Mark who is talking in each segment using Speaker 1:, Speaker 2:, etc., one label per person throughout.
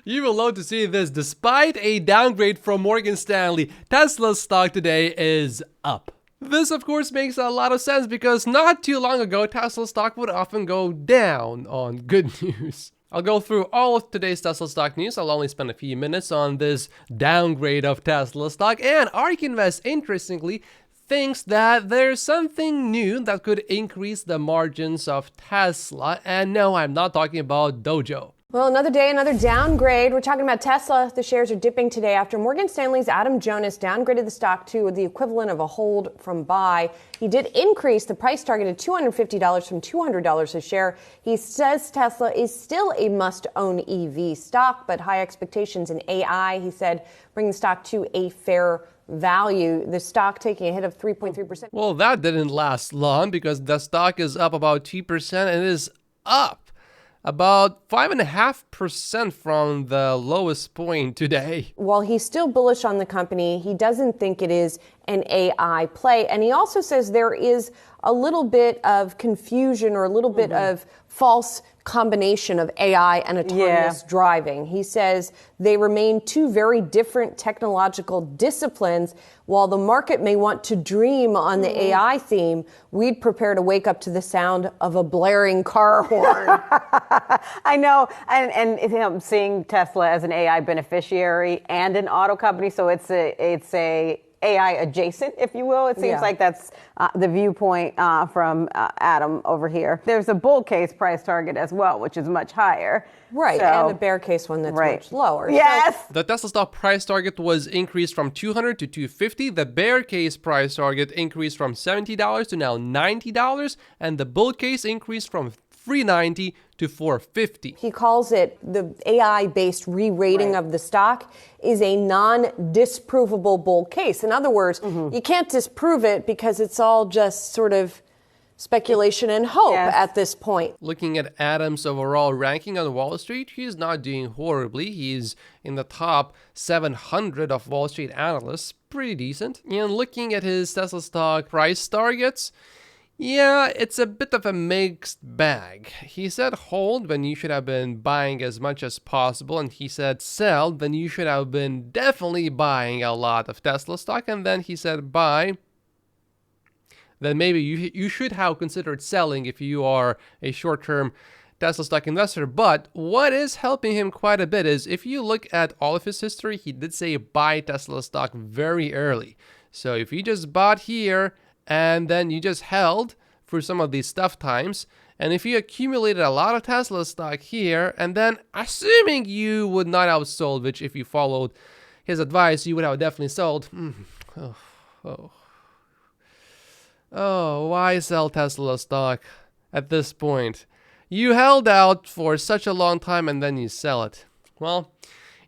Speaker 1: You will love to see this. Despite a downgrade from Morgan Stanley, Tesla's stock today is up. This, of course, makes a lot of sense because not too long ago, Tesla stock would often go down on good news. I'll go through all of today's Tesla stock news. I'll only spend a few minutes on this downgrade of Tesla stock. And ARK Invest, interestingly, thinks that there's something new that could increase the margins of Tesla. And no, I'm not talking about Dojo.
Speaker 2: Well, another day, another downgrade. We're talking about Tesla. The shares are dipping today after Morgan Stanley's Adam Jonas downgraded the stock to the equivalent of a hold from buy. He did increase the price target to $250 from $200 a share. He says Tesla is still a must-own EV stock, but high expectations in AI, he said, bring the stock to a fair value. The stock taking a hit of 3.3%.
Speaker 1: Well, that didn't last long because the stock is up about 2% and it is up about 5.5% from the lowest point today.
Speaker 2: While he's still bullish on the company, he doesn't think it is an AI play. And he also says there is a little bit of confusion or a little bit of false combination of AI and autonomous driving. He says they remain two very different technological disciplines. While the market may want to dream on the AI theme, we'd prepare to wake up to the sound of a blaring car horn.
Speaker 3: I know, and I'm seeing Tesla as an AI beneficiary and an auto company, so it's a AI adjacent, if you will. It seems like that's the viewpoint from Adam over here. There's a bull case price target as well, which is much higher.
Speaker 2: Right,
Speaker 3: so,
Speaker 2: and a bear case one that's much lower.
Speaker 3: Yes.
Speaker 1: The Tesla stock price target was increased from $200 to $250. The bear case price target increased from $70 to now $90. And the bull case increased from $390 to $450.
Speaker 2: He calls it the AI-based re-rating of the stock is a non-disprovable bull case. In other words, you can't disprove it because it's all just sort of speculation and hope at this point.
Speaker 1: Looking at Adam's overall ranking on Wall Street, he's not doing horribly. He's in the top 700 of Wall Street analysts. Pretty decent. And looking at his Tesla stock price targets, yeah, it's a bit of a mixed bag. He said hold when you should have been buying as much as possible, and he said sell when you should have been definitely buying a lot of Tesla stock, and then he said buy. Then maybe you should have considered selling if you are a short-term Tesla stock investor. But what is helping him quite a bit is if you look at all of his history, he did say buy Tesla stock very early. So if you just bought here, and then you just held for some of these tough times. And if you accumulated a lot of Tesla stock here, and then assuming you would not have sold, which if you followed his advice, you would have definitely sold. Why sell Tesla stock at this point? You held out for such a long time and then you sell it. Well,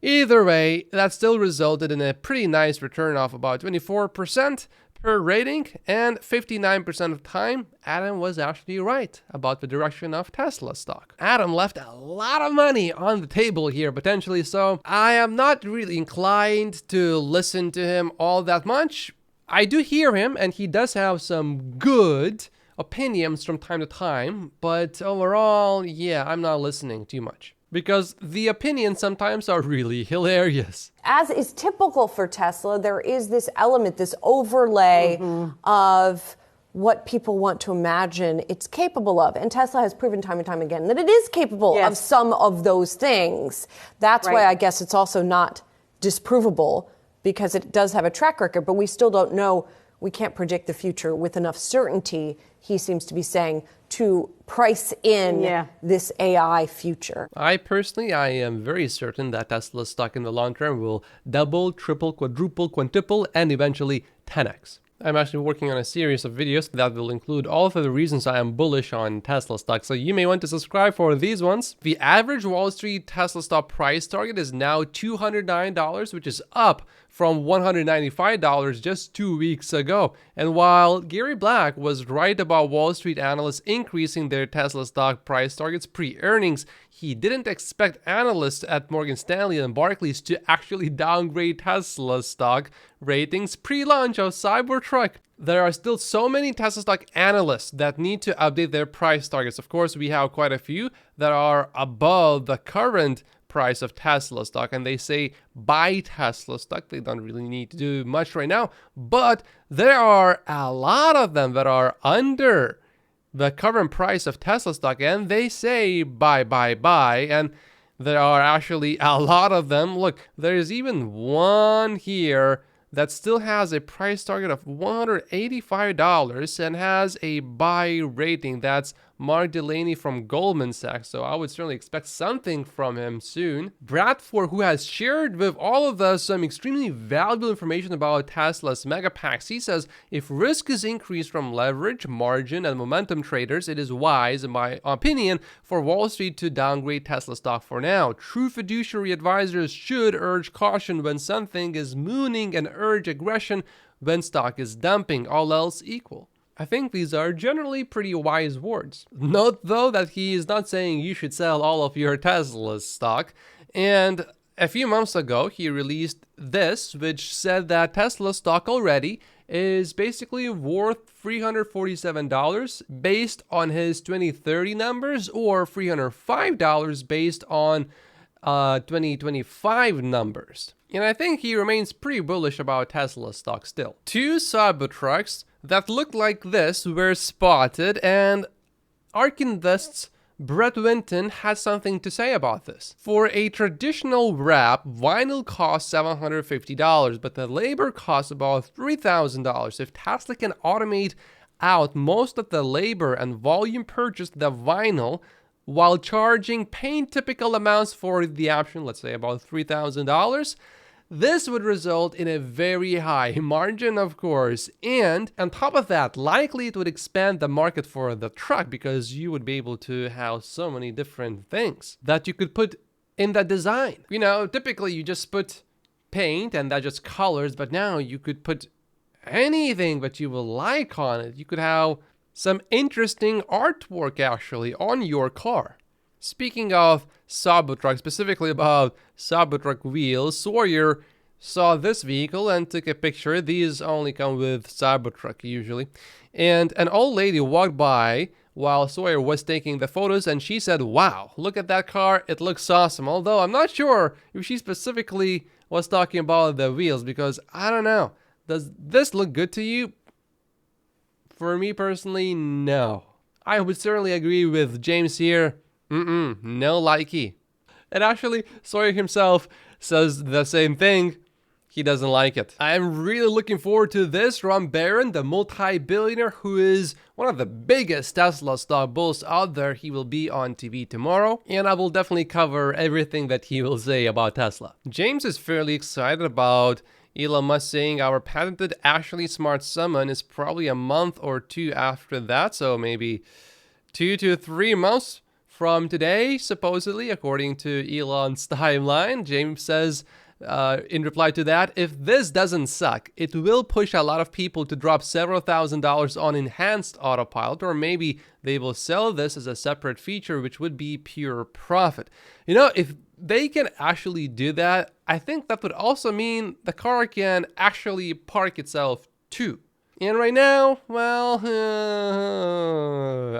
Speaker 1: either way, that still resulted in a pretty nice return of about 24%. Per rating, and 59% of time, Adam was actually right about the direction of Tesla stock. Adam left a lot of money on the table here, potentially, so I am not really inclined to listen to him all that much. I do hear him, and he does have some good opinions from time to time, but overall, yeah, I'm not listening too much. Because the opinions sometimes are really hilarious.
Speaker 2: As is typical for Tesla, there is this element, this overlay of what people want to imagine it's capable of. And Tesla has proven time and time again that it is capable of some of those things. That's why I guess it's also not disprovable, because it does have a track record, but we still don't know. We can't predict the future with enough certainty, he seems to be saying, to price in this AI future.
Speaker 1: I am very certain that Tesla stock in the long term will double, triple, quadruple, quintuple, and eventually 10x. I'm actually working on a series of videos that will include all of the reasons I am bullish on Tesla stock, so you may want to subscribe for these ones. The average Wall Street Tesla stock price target is now $209, which is up from $195 just 2 weeks ago. And while Gary Black was right about Wall Street analysts increasing their Tesla stock price targets pre-earnings, he didn't expect analysts at Morgan Stanley and Barclays to actually downgrade Tesla stock ratings pre-launch of Cybertruck. There are still so many Tesla stock analysts that need to update their price targets. Of course, we have quite a few that are above the current price of Tesla stock, and they say buy Tesla stock. They don't really need to do much right now, but there are a lot of them that are under the current price of Tesla stock, and they say buy, and there are actually a lot of them. Look, there's even one here that still has a price target of $185 and has a buy rating. That's Mark Delaney from Goldman Sachs, so I would certainly expect something from him soon. Bradford, who has shared with all of us some extremely valuable information about Tesla's mega packs, he says, if risk is increased from leverage, margin, and momentum traders, it is wise, in my opinion, for Wall Street to downgrade Tesla stock for now. True fiduciary advisors should urge caution when something is mooning and urge aggression when stock is dumping, all else equal. I think these are generally pretty wise words. Note though that he is not saying you should sell all of your Tesla stock. And a few months ago, he released this, which said that Tesla stock already is basically worth $347 based on his 2030 numbers, or $305 based on 2025 numbers. And I think he remains pretty bullish about Tesla stock still. Two Cybertrucks that look like this were spotted, and ARK Invest's Brett Winton had something to say about this. For a traditional wrap, vinyl costs $750, but the labor costs about $3,000. If Tesla can automate out most of the labor and volume purchase the vinyl while charging paint typical amounts for the option, let's say about $3,000, this would result in a very high margin, of course, and on top of that, likely it would expand the market for the truck, because you would be able to have so many different things that you could put in the design. You know, typically you just put paint and that just colors, but now you could put anything that you will like on it. You could have some interesting artwork actually on your car. Speaking of Cybertruck, specifically about Cybertruck wheels, Sawyer saw this vehicle and took a picture. These only come with Cybertruck usually. And an old lady walked by while Sawyer was taking the photos, and she said, wow, look at that car, it looks awesome. Although I'm not sure if she specifically was talking about the wheels, because I don't know. Does this look good to you? For me personally, no. I would certainly agree with James here. No likey. And actually, Sawyer himself says the same thing. He doesn't like it. I'm really looking forward to this. Ron Barron, the multi-billionaire who is one of the biggest Tesla stock bulls out there, he will be on TV tomorrow, and I will definitely cover everything that he will say about Tesla. James is fairly excited about Elon Musk saying our patented Ashley Smart Summon is probably a month or two after that, so maybe 2 to 3 months from today, supposedly, according to Elon's timeline. James says, in reply to that, if this doesn't suck, it will push a lot of people to drop several $1,000s on enhanced autopilot, or maybe they will sell this as a separate feature, which would be pure profit. You know, if they can actually do that, I think that would also mean the car can actually park itself too. And right now, well,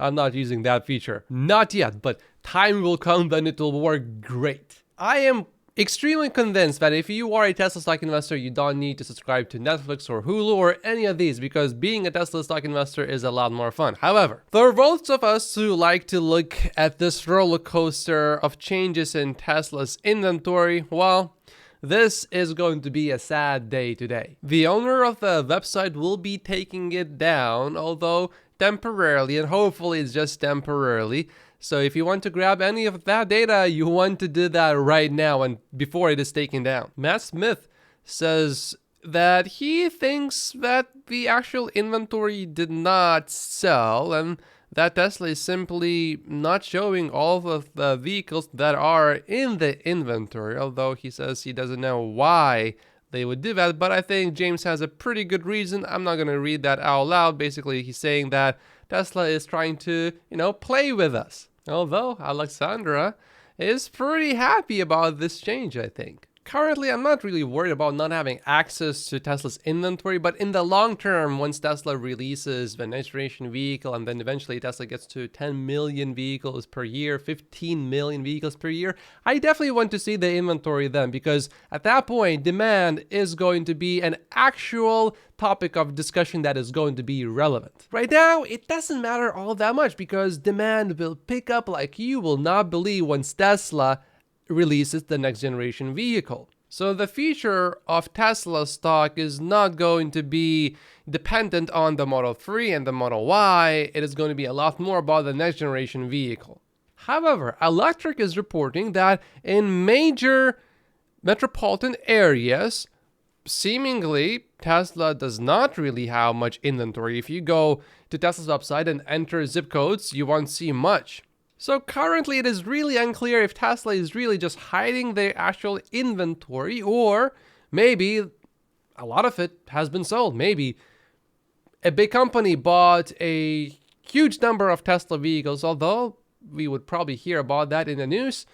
Speaker 1: I'm not using that feature. Not yet, but time will come when it will work great. I am extremely convinced that if you are a Tesla stock investor, you don't need to subscribe to Netflix or Hulu or any of these, because being a Tesla stock investor is a lot more fun. However, for those of us who like to look at this roller coaster of changes in Tesla's inventory, well, this is going to be a sad day today. The owner of the website will be taking it down, although temporarily, and hopefully it's just temporarily. So if you want to grab any of that data, you want to do that right now and before it is taken down. Matt Smith says that he thinks that the actual inventory did not sell, and that Tesla is simply not showing all of the vehicles that are in the inventory, although he says he doesn't know why they would do that. But I think James has a pretty good reason. I'm not going to read that out loud. Basically, he's saying that Tesla is trying to, play with us. Although Alexandra is pretty happy about this change, I think. Currently, I'm not really worried about not having access to Tesla's inventory, but in the long term, once Tesla releases the next generation vehicle and then eventually Tesla gets to 10 million vehicles per year, 15 million vehicles per year, I definitely want to see the inventory then, because at that point, demand is going to be an actual topic of discussion that is going to be relevant. Right now, it doesn't matter all that much because demand will pick up like you will not believe once Tesla releases the next generation vehicle. So the future of Tesla stock is not going to be dependent on the Model 3 and the Model Y. It is going to be a lot more about the next generation vehicle. However, Electric is reporting that in major metropolitan areas, seemingly Tesla does not really have much inventory. If you go to Tesla's website and enter zip codes, you won't see much. So currently it is really unclear if Tesla is really just hiding their actual inventory, or maybe a lot of it has been sold. Maybe a big company bought a huge number of Tesla vehicles, although we would probably hear about that in the news,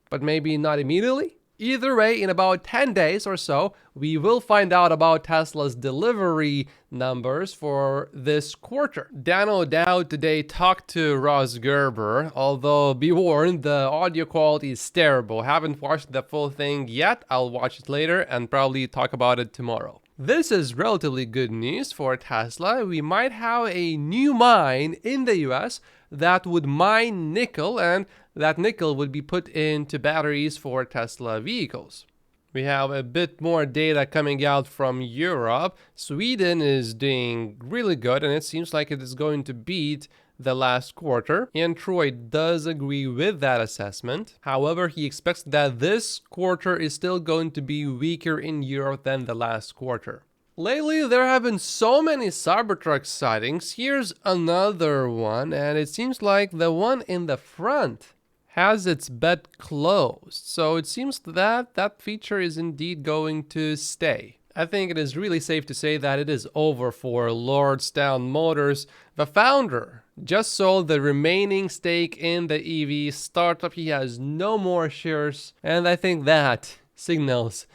Speaker 1: but maybe not immediately. Either way, in about 10 days or so, we will find out about Tesla's delivery numbers for this quarter. Dan O'Dowd today talked to Ross Gerber, although be warned, the audio quality is terrible. Haven't watched the full thing yet. I'll watch it later and probably talk about it tomorrow. This is relatively good news for Tesla. We might have a new mine in the US that would mine nickel, and that nickel would be put into batteries for Tesla vehicles. We have a bit more data coming out from Europe. Sweden is doing really good, and it seems like it is going to beat the last quarter. And Troy does agree with that assessment. However, he expects that this quarter is still going to be weaker in Europe than the last quarter. Lately, there have been so many Cybertruck sightings. Here's another one, and it seems like the one in the front has its bed closed. So it seems that that feature is indeed going to stay. I think it is really safe to say that it is over for Lordstown Motors. The founder just sold the remaining stake in the EV startup. He has no more shares, and I think that signals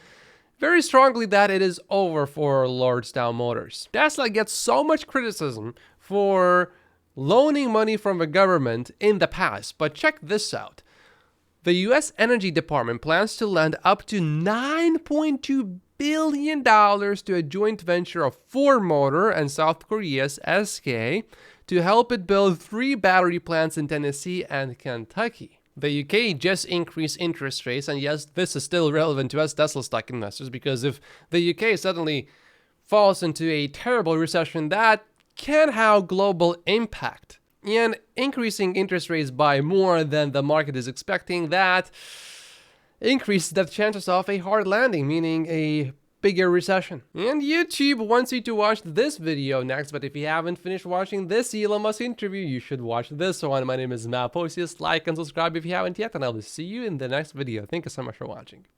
Speaker 1: very strongly that it is over for Lordstown Motors. Tesla gets so much criticism for loaning money from the government in the past, but check this out. The US Energy Department plans to lend up to $9.2 billion to a joint venture of Ford Motor and South Korea's SK to help it build 3 battery plants in Tennessee and Kentucky. The UK just increased interest rates, and yes, this is still relevant to us Tesla stock investors, because if the UK suddenly falls into a terrible recession, that can have global impact. And increasing interest rates by more than the market is expecting, that increases the chances of a hard landing, meaning a bigger recession. And YouTube wants you to watch this video next, but if you haven't finished watching this Elon Musk interview, you should watch this one. My name is Matt Posius. Like and subscribe if you haven't yet, and I will see you in the next video. Thank you so much for watching.